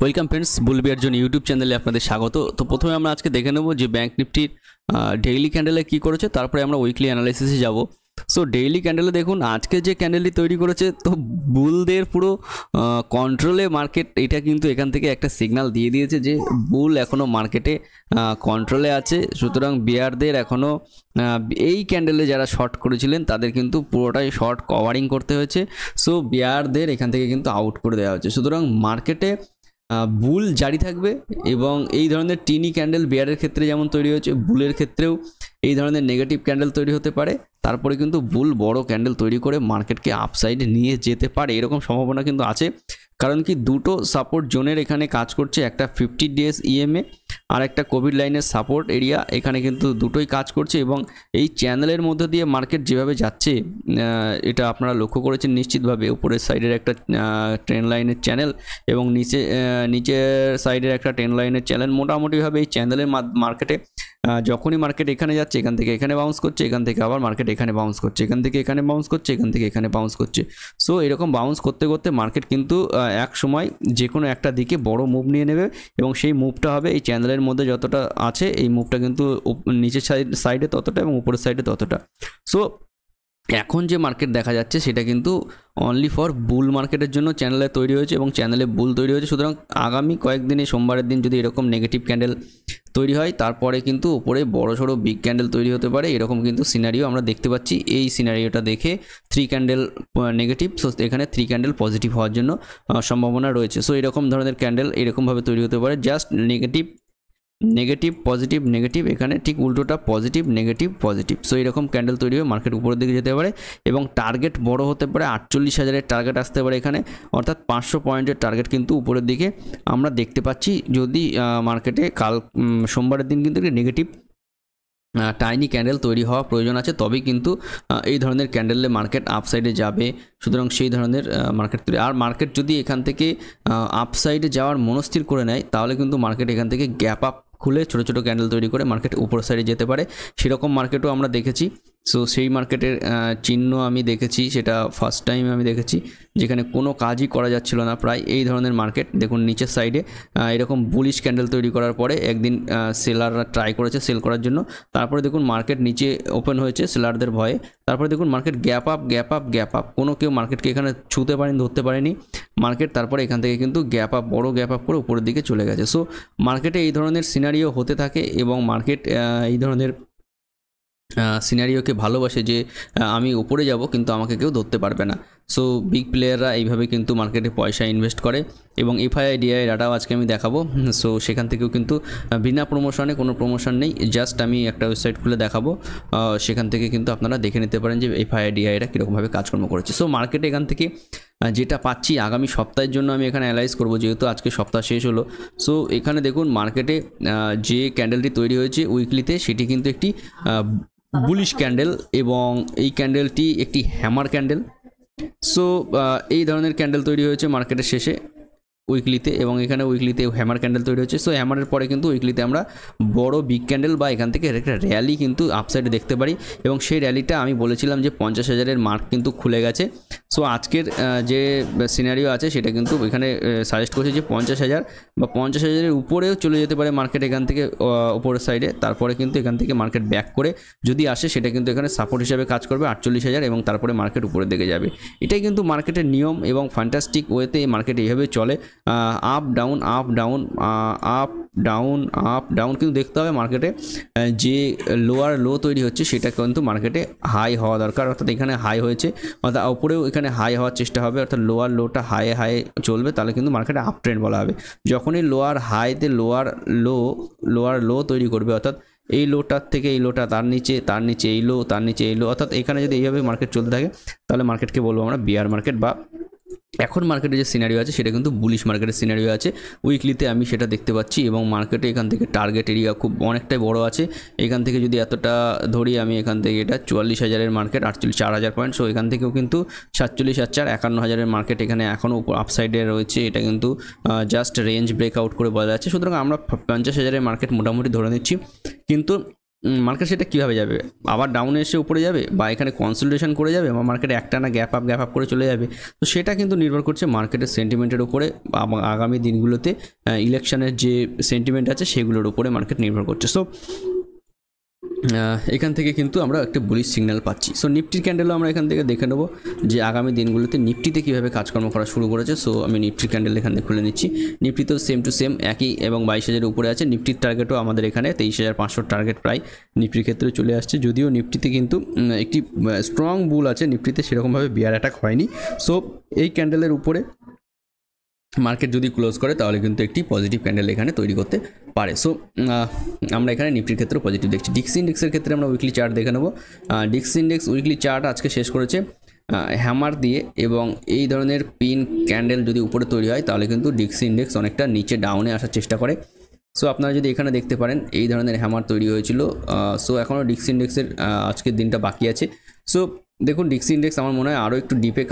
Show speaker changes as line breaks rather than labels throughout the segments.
Welcome friends, বুলবিয়ার জন্য YouTube চ্যানেলে আপনাদের স্বাগত। তো প্রথমে আমরা আজকে দেখে নেব যে ব্যাঙ্ক নিফটির ডেইলি ক্যান্ডেলে কী করেছে, তারপরে আমরা উইকলি অ্যানালাইসিসে যাব। সো ডেইলি ক্যান্ডেলে দেখুন আজকে যে ক্যান্ডেলটি তৈরি করেছে, তো বুলদের পুরো কন্ট্রোলে মার্কেট। এটা কিন্তু এখান থেকে একটা সিগন্যাল দিয়ে দিয়েছে যে বুল এখনও মার্কেটে কন্ট্রোলে আছে। সুতরাং বিয়ারদের এখনও এই ক্যান্ডেলে যারা শর্ট করেছিলেন তাদের কিন্তু পুরোটাই শর্ট কভারিং করতে হয়েছে। সো বিয়ারদের এখান থেকে কিন্তু আউট করে দেওয়া হচ্ছে। সুতরাং মার্কেটে বুল জারি থাকবে এবং এই ধরনের টিনি ক্যান্ডেল বিয়ারের ক্ষেত্রে যেমন তৈরি হয়েছে, বুলের ক্ষেত্রেও এই ধরনের নেগেটিভ ক্যান্ডেল তৈরি হতে পারে। তারপরে কিন্তু বুল বড় ক্যান্ডেল তৈরি করে মার্কেটকে আপসাইডে নিয়ে যেতে পারে, এরকম সম্ভাবনা কিন্তু আছে। কারণ কি, দুটো সাপোর্ট জোনের এখানে কাজ করছে, একটা 50 ডেজ ইএমএ আর একটা কোভিড লাইনের সাপোর্ট এরিয়া। এখানে কিন্তু দুটোই কাজ করছে এবং এই চ্যানেলের মধ্যে দিয়ে মার্কেট যেভাবে যাচ্ছে, এটা আপনারা লক্ষ্য করেছেন নিশ্চিতভাবে। উপরের সাইডের একটা ট্রেন লাইনের চ্যানেল এবং নিচের সাইডের একটা ট্রেন লাইনের চ্যানেল। মোটামুটিভাবে এই চ্যানেলের মার্কেটে যখনই মার্কেট এখানে যাচ্ছে, এখান থেকে এখানে বাউন্স করছে, এখান থেকে আবার মার্কেট এখানে বাউন্স করছে, এখান থেকে এখানে বাউন্স করছে, এখান থেকে এখানে বাউন্স করছে। সো এরকম বাউন্স করতে করতে মার্কেট কিন্তু এক সময় যে কোনো একটা দিকে বড় মুভ নিয়ে নেবে এবং সেই মুভটা হবে এই চ্যানেলের মধ্যে যতটা আছে, এই মুভটা কিন্তু নিচের সাইডে ততটা এবং উপরের সাইডে ততটা। সো এখন যে মার্কেট দেখা যাচ্ছে সেটা কিন্তু অনলি ফর বুল মার্কেটের জন্য চ্যানেলে তৈরি হয়েছে এবং চ্যানেলে বুল তৈরি হয়েছে। সুতরাং আগামী কয়েকদিনে সোমবারের দিন যদি এরকম নেগেটিভ ক্যান্ডেল তৈরি হয়, তারপরে কিন্তু উপরে বড় সড়ো বিগ ক্যান্ডেল তৈরি হতে পারে। এরকম কিন্তু সিনারিও আমরা দেখতে পাচ্ছি। এই সিনারিওটা দেখে 3 ক্যান্ডেল নেগেটিভ, সো এখানে 3 ক্যান্ডেল পজিটিভ হওয়ার জন্য সম্ভাবনা রয়েছে। সো এরকম ধরনের ক্যান্ডেল এরকমভাবে তৈরি হতে পারে, just negative negative positive negative, এখানে ঠিক উল্টোটা পজিটিভ নেগেটিভ পজিটিভ। সো এরকম ক্যান্ডেল তৈরি হয়ে মার্কেট উপরের দিকে যেতে পারে এবং টার্গেট বড় হতে পারে। 48,000-এর টার্গেট আসতে পারে এখানে, অর্থাৎ 500 পয়েন্টের টার্গেট কিন্তু উপরের দিকে আমরা দেখতে পাচ্ছি। যদি মার্কেটে সোমবারের দিন কিন্তু নেগেটিভ টাইনি ক্যান্ডেল তৈরি হওয়া প্রয়োজন আছে, তবেই কিন্তু এই ধরনের ক্যান্ডেলে মার্কেট আপসাইডে যাবে। সুতরাং সেই ধরনের মার্কেট তৈরি। আর মার্কেট যদি এখান থেকে আপসাইডে যাওয়ার মনস্থির করে নেয়, তাহলে কিন্তু মার্কেট এখান থেকে গ্যাপ আপ খুলে ছোটো ছোটো ক্যান্ডেল তৈরি করে মার্কেট উপর সাইডে যেতে পারে। সেরকম মার্কেটও আমরা দেখেছি। সো সেই মার্কেটের চিহ্ন আমি দেখেছি, সেটা ফার্স্ট টাইম আমি দেখেছি, যেখানে কোনো কাজই করা যাচ্ছিল না প্রায়। এই ধরনের মার্কেট দেখুন নিচের সাইডে এরকম বুলিশ ক্যান্ডেল তৈরি করার পরে একদিন সেলাররা ট্রাই করেছে সেল করার জন্য। তারপরে দেখুন মার্কেট নিচে ওপেন হয়েছে সেলারদের ভয়ে। তারপরে দেখুন market gap up gap up gap up, কোনো কেউ মার্কেটকে এখানে ছুঁতে পারেনি, ধরতে পারেনি মার্কেট। তারপরে এখান থেকে কিন্তু গ্যাপ আপ, বড় গ্যাপ আপ করে উপরের দিকে চলে গেছে। সো মার্কেটে এই ধরনের সিনারিও হতে থাকে এবং মার্কেট এই ধরনের সিনারিওকে ভালোবাসে যে আমি উপরে যাব কিন্তু আমাকে কেউ ধরতে পারবে না। সো বিগ প্লেয়াররা এইভাবে কিন্তু মার্কেটে পয়সা ইনভেস্ট করে এবং এফআইআই ডিআই ডাটাও আজকে আমি দেখাবো। সো সেখান থেকেও কিন্তু বিনা প্রমোশনে, কোনো প্রমোশন নেই, জাস্ট আমি একটা ওয়েবসাইট খুলে দেখাবো, সেখান থেকে কিন্তু আপনারা দেখে নিতে পারেন যে এফআইআই ডিআইরা কীরকমভাবে কাজকর্ম করেছে। সো মার্কেটে এখান থেকে যেটা পাচ্ছি আগামী সপ্তাহের জন্য আমি এখানে অ্যানালাইজ করব, যেহেতু আজকে সপ্তাহ শেষ হলো। সো এখানে দেখুন মার্কেটে যে ক্যান্ডেলটি তৈরি হয়েছে উইকলিতে, সেটি কিন্তু একটি বুলিশ ক্যান্ডেল এবং এই ক্যান্ডেলটি একটি হ্যামার ক্যান্ডেল। সো এই ধরনের ক্যান্ডেল তৈরি হয়েছে মার্কেটের শেষে উইকলিতে এবং এখানে উইকলিতে হ্যামার ক্যান্ডেল তৈরি হচ্ছে। সো হ্যামারের পরে কিন্তু উইকলিতে আমরা বড় বিগ ক্যান্ডেল বা এখান থেকে একটা র্যালি কিন্তু আপসাইডে দেখতে পারি এবং সেই র্যালিটা আমি বলেছিলাম যে 50,000-এর মার্ক কিন্তু খুলে গেছে। সো আজকের যে সিনারিও আছে সেটা কিন্তু এখানে সাজেস্ট করছে যে 50,000 বা 50,000-এর উপরেও চলে যেতে পারে মার্কেট এখান থেকে উপরের সাইডে। তারপরে কিন্তু এখান থেকে মার্কেট ব্যাক করে যদি আসে, সেটা কিন্তু এখানে সাপোর্ট হিসাবে কাজ করবে 48,000 এবং তারপরে মার্কেট উপরের দিকে যাবে। এটাই কিন্তু মার্কেটের নিয়ম এবং ফ্যান্টাস্টিক ওয়েতে এই মার্কেট এইভাবে চলে। Up down up down up down up down, কিন্তু দেখতে হবে মার্কেটে যে লোয়ার লো তৈরি হচ্ছে সেটা কিন্তু মার্কেটে হাই হওয়া দরকার। অর্থাৎ এখানে হাই হয়েছে, অর্থাৎ উপরেও এখানে হাই হওয়ার চেষ্টা হবে, অর্থাৎ লোয়ার লোটা হাই হাই চলবে, তাহলে কিন্তু মার্কেটে আপ ট্রেন্ড বলা হবে। যখনই লোয়ার হাইতে লোয়ার লো তৈরি করবে, অর্থাৎ এই লোটার থেকে এই লোটা, তার নিচে এই লো, তার নিচে এই লো, অর্থাৎ এখানে যদি এইভাবে মার্কেট চলতে থাকে, তাহলে মার্কেটকে বলবো আমরা বিয়ার মার্কেট। বা এখন মার্কেটে যে সিনারিও আছে সেটা কিন্তু বুলিশ মার্কেটের সিনারিও আছে। উইকলিতে আমি সেটা দেখতে পাচ্ছি এবং মার্কেটে এখান থেকে টার্গেট এরিয়া খুব অনেকটাই বড় আছে। এখান থেকে যদি এতটা ধরি আমি, এখান থেকে এটা 44,000-এর মার্কেট, 4,000 পয়েন্ট। সো এখান থেকেও কিন্তু 47,000 51,000-এর মার্কেট এখানে এখনও আপসাইডে রয়েছে। এটা কিন্তু জাস্ট রেঞ্জ ব্রেকআউট করে বলা যাচ্ছে। সুতরাং আমরা 50,000-এর মার্কেট মোটামুটি ধরে নিচ্ছি, কিন্তু মার্কেট সেটা কীভাবে যাবে, আবার ডাউনে এসে উপরে যাবে, বা এখানে কনসলিডেশন করে যাবে, বা মার্কেটে একটানা গ্যাপ আপ করে চলে যাবে। তো সেটা কিন্তু নির্ভর করছে মার্কেটের সেন্টিমেন্টের উপরে, আগামী দিনগুলোতে ইলেকশনের যে সেন্টিমেন্ট আছে সেগুলোর উপরে মার্কেট নির্ভর করছে। সো এখান থেকে কিন্তু আমরা একটা বুলিশ সিগন্যাল পাচ্ছি। সো নিফটির ক্যান্ডেলও আমরা এখান থেকে দেখে নেবো যে আগামী দিনগুলোতে নিফটিতে কীভাবে কাজকর্ম করা শুরু করেছে। সো আমি নিফটির ক্যান্ডেল এখান থেকে খুলে নিচ্ছি। নিফটিতেও সেম টু সেম একই এবং 22,000 উপরে আছে। নিফটির টার্গেটও আমাদের এখানে 23,500 টার্গেট প্রায় নিফটির ক্ষেত্রে চলে আসছে। যদিও নিফটিতে কিন্তু একটি স্ট্রং বুল আছে, নিফটিতে সেরকমভাবে বিয়ার অ্যাটাক হয়নি। সো এই ক্যান্ডেলের উপরে মার্কেট যদি ক্লোজ করে তাহলে কিন্তু একটি পজিটিভ ক্যান্ডেল এখানে তৈরি করতে পারে। সো আমরা এখানে নিফটির ক্ষেত্রে পজিটিভ দেখছি। ডিক্স ইন্ডেক্সের ক্ষেত্রে আমরা উইকলি চার্ট দেখে নেব। ডিক্স ইন্ডেক্স উইকলি চার্ট আজকে শেষ করেছে হ্যামার দিয়ে, এবং এই ধরনের পিন ক্যান্ডেল যদি উপরে তৈরি হয় তাহলে কিন্তু ডিক্স ইন্ডেক্স অনেকটা নিচে ডাউনে আসার চেষ্টা করে। সো আপনারা যদি এখানে দেখতে পারেন এই ধরনের হ্যামার তৈরি হয়েছিল। সো এখনও ডিক্স ইন্ডেক্সের আজকের দিনটা বাকি আছে। সো দেখুন ডিক্স ইন্ডেক্স আমার মনে হয় আরও একটু ডিপে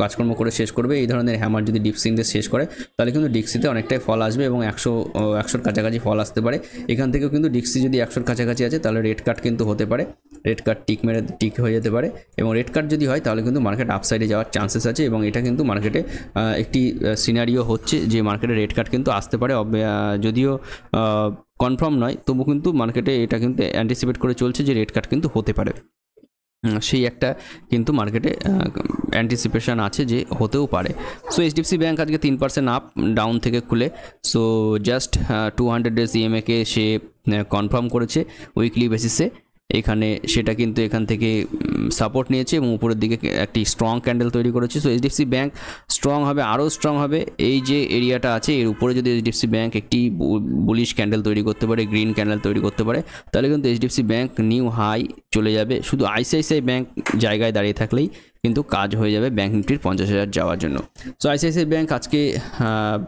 কাজকর্ম করে শেষ করবে। এই ধরনের হ্যামার যদি ডিক্স ইন্ডেক্স শেষ করে তাহলে কিন্তু ডিক্সিতে অনেকটাই ফল আসবে এবং 100-100 কাছাকাছি ফল আসতে পারে। এখান থেকেও কিন্তু ডিক্সি যদি 100 কাছাকাছি আছে তাহলে রেড কাট কিন্তু হতে পারে, রেড কাট টিক হয়ে যেতে পারে, এবং রেড কাট যদি হয় তাহলে কিন্তু মার্কেট আপসাইডে যাওয়ার চান্সেস আছে। এবং এটা কিন্তু মার্কেটে একটি সিনারিও হচ্ছে যে মার্কেটে রেড কাট কিন্তু আসতে পারে, যদিও কনফার্ম নয়, তবু কিন্তু মার্কেটে এটা কিন্তু অ্যান্টিসিপেট করে চলছে যে রেড কাট কিন্তু হতে পারে। সেই একটা কিন্তু মার্কেটে অ্যান্টিসিপেশন আছে যে হতেও পারে। সো এইচডিএফসি ব্যাঙ্ক আজকে 3% আপ ডাউন থেকে খুলে। সো জাস্ট 200 ডেজ ইএমএকে সে কনফার্ম করেছে উইকলি বেসিসে। এখানে সেটা কিন্তু এখান থেকে সাপোর্ট নিয়েছে এবং উপরের দিকে একটি স্ট্রং ক্যান্ডেল তৈরি করেছে। সো এইচডিএফসি ব্যাঙ্ক স্ট্রং হবে, আরও স্ট্রং হবে। এই যে এরিয়াটা আছে এর উপরে যদি এইচডিএফসি ব্যাঙ্ক একটি বুলিশ ক্যান্ডেল তৈরি করতে পারে, গ্রিন ক্যান্ডেল তৈরি করতে পারে, তাহলে কিন্তু এইচডিএফসি ব্যাঙ্ক নিউ হাই চলে যাবে। শুধু আইসিআইসিআই ব্যাঙ্ক জায়গায় দাঁড়িয়ে থাকলেই কিন্তু কাজ হয়ে যাবে ব্যাঙ্ক নিফটির 50,000 যাওয়ার জন্য। সো আইসিআইসিআই ব্যাঙ্ক আজকে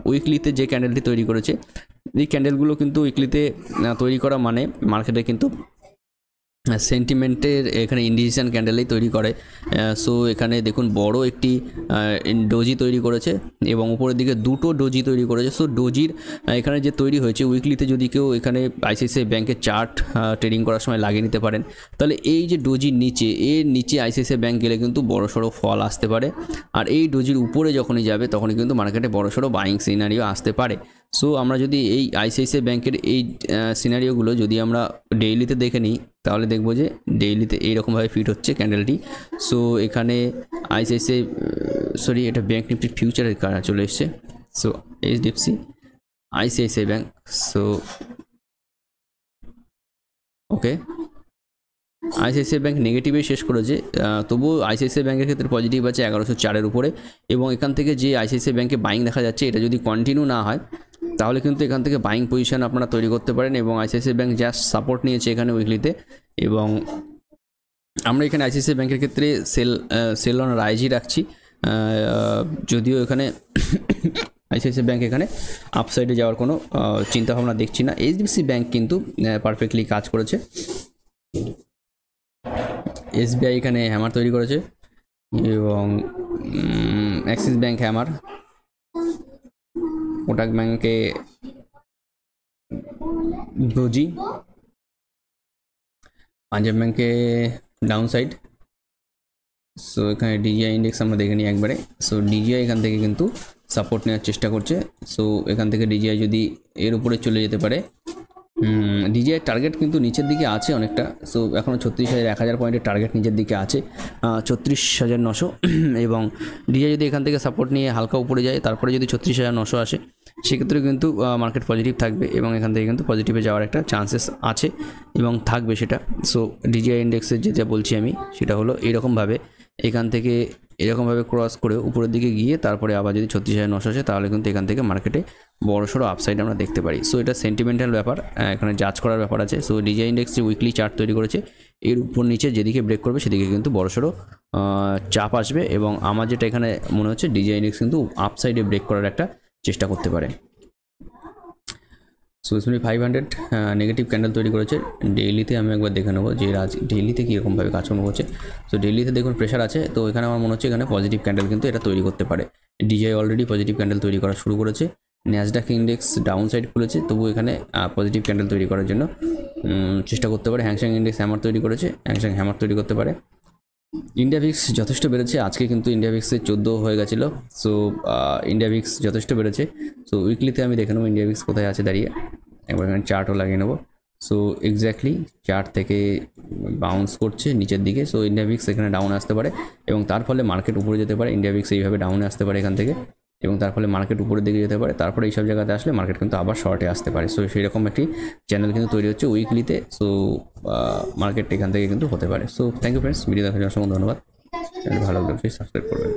উইকলিতে যে ক্যান্ডেলটি তৈরি করেছে, এই ক্যান্ডেলগুলো কিন্তু উইকলিতে তৈরি করা মানে মার্কেটে কিন্তু সেন্টিমেন্টের এখানে ইন্ডিকেশন ক্যান্ডেলেই তৈরি করে। সো এখানে দেখুন বড় একটি ডোজি তৈরি করেছে এবং উপরের দিকে দুটো ডোজি তৈরি করেছে। সো ডোজির এখানে যে তৈরি হয়েছে উইকলিতে যদি কেউ এখানে আইসিআইসিআই ব্যাঙ্কের চার্ট ট্রেডিং করার সময় লাগিয়ে নিতে পারেন, তাহলে এই যে ডোজির নিচে আইসিআইসিআই ব্যাঙ্ক গেলে কিন্তু বড়সড় ফল আসতে পারে। আর এই ডোজির উপরে যখনই যাবে তখনই কিন্তু মার্কেটে বড়সড় বাইং সিনারিও আসতে পারে। সো আমরা যদি এই আইসিআইসিআই ব্যাঙ্কের এই সিনারিওগুলো যদি আমরা ডেইলিতে দেখে নিই তাহলে দেখবো যে ডেইলিতে এইরকমভাবে ফিট হচ্ছে ক্যান্ডেলটি। সো এখানে আইসিআইসিআই এটা ব্যাঙ্ক নিফটির ফিউচারের কারা চলে এসছে। So HDFC ICICI bank, so okay ICICI bank নেগেটিভে শেষ করেছে, তবুও আইসিআইসিআই ব্যাঙ্কের ক্ষেত্রে পজিটিভ আছে 1104-এর উপরে। এবং এখান থেকে যে আইসিআইসিআই ব্যাঙ্কে বাইং দেখা যাচ্ছে, এটা যদি কন্টিনিউ না হয় তাহলে কিন্তু এখান থেকে বাইং পজিশন আপনারা তৈরি করতে পারেন। এবং আইসিআইসিআই ব্যাঙ্ক জাস্ট সাপোর্ট নিয়েছে এখানে উইকলিতে, এবং আমরা এখানে আইসিআইসিআই ব্যাঙ্কের ক্ষেত্রে সেল অন রাইজই রাখছি, যদিও এখানে আইসিআইসিআই ব্যাঙ্ক এখানে আপসাইডে যাওয়ার কোনো চিন্তাভাবনা দেখছি না। এইচডিএফসি ব্যাঙ্ক কিন্তু পারফেক্টলি কাজ করেছে। এসবিআই এখানে হ্যামার তৈরি করেছে এবং অ্যাক্সিস ব্যাঙ্ক হ্যামার, কোটাক ব্যাঙ্কে ডোজি, পাঞ্জাব ব্যাঙ্কে ডাউন সাইড। সো এখানে ডিজিআই ইন্ডেক্স আমরা দেখে নিই একবারে। সো ডিজিআই এখান থেকে কিন্তু সাপোর্ট নেওয়ার চেষ্টা করছে। সো এখান থেকে ডিজিআই যদি এর উপরে চলে যেতে পারে, ডিজিআই টার্গেট কিন্তু নিচের দিকে আছে অনেকটা। সো এখনও 36,000 পয়েন্টের টার্গেট নিচের দিকে আছে, 36,900। এবং ডিজিআই যদি এখান থেকে সাপোর্ট নিয়ে হালকা উপরে যায় তারপরে যদি 36,900 আসে সেক্ষেত্রে কিন্তু মার্কেট পজিটিভ থাকবে এবং এখান থেকে কিন্তু পজিটিভে যাওয়ার একটা চান্সেস আছে এবং থাকবে সেটা। সো ডিজিআই ইন্ডেক্সের যেটা বলছি আমি সেটা হলো এইরকমভাবে এখান থেকে এরকমভাবে ক্রস করে উপরের দিকে গিয়ে তারপরে আবার যদি 36,900 আসে তাহলে কিন্তু এখান থেকে মার্কেটে বড়সড় আপসাইড আমরা দেখতে পারি। সো এটা সেন্টিমেন্টাল ব্যাপার, এখানে জাজ করার ব্যাপার আছে। সো ডিজিআই ইন্ডেক্স যে উইকলি চার্ট তৈরি করেছে এর উপর নিচে যেদিকে ব্রেক করবে সেদিকে কিন্তু বড়সড় চাপ আসবে এবং আমার যেটা এখানে মনে হচ্ছে ডিজিআই ইন্ডেক্স কিন্তু আপসাইডে ব্রেক করার একটা চেষ্টা করতে পারে। সো S&P 500 নেগেটিভ ক্যান্ডেল তৈরি করেছে। ডেইলিতে আমি একবার দেখে নেবো যে ডেইলিতে কীরকমভাবে কাজকর্ম করছে। সো ডেইলিতে দেখুন প্রেশার আছে, তো এখানে আমার মনে হচ্ছে এখানে পজিটিভ ক্যান্ডেল কিন্তু এটা তৈরি করতে পারে। ডিজিআই অলরেডি পজিটিভ ক্যান্ডেল তৈরি করা শুরু করেছে ন্যাসডাক ইন্ডেক্স ডাউন সাইড খুলেছে, তবু এখানে পজিটিভ ক্যান্ডেল তৈরি করার জন্য চেষ্টা করতে পারে। হ্যাংসেং ইন্ডেক্স হ্যামার তৈরি করেছে, হ্যাংসেং হ্যামার তৈরি করতে পারে। ইন্ডিয়া ভিক্স যথেষ্ট বেড়েছে, আজকে কিন্তু ইন্ডিয়া ভিক্সে 14 হয়ে গেছিলো। সো ইন্ডিয়া ভিক্স যথেষ্ট বেড়েছে। সো উইকলিতে আমি দেখে নেবো ইন্ডিয়া ভিক্স কোথায় আছে দাঁড়িয়ে, একবার এখানে চার্টও লাগিয়ে নেবো। সো এক্স্যাক্টলি চার্ট থেকে বাউন্স করছে নিচের দিকে। সো ইন্ডিয়া ভিক্স এখানে ডাউন আসতে পারে এবং তার ফলে মার্কেট উপরে যেতে পারে। ইন্ডিয়া ভিক্স এইভাবে ডাউনে আসতে পারে এখান থেকে এবং তার ফলে মার্কেট উপরের দিকে যেতে পারে। তারপরে এইসব জায়গাতে আসলে মার্কেট কিন্তু আবার শর্টে আসতে পারে। সো সেই রকম একটি চ্যানেল কিন্তু তৈরি হচ্ছে উইকলিতে। সো মার্কেট এখান থেকে কিন্তু হতে পারে। So thank you friends, video দেখার জন্য অসংখ্য ধন্যবাদ। ভালো লাগলে সাবস্ক্রাইব করবেন।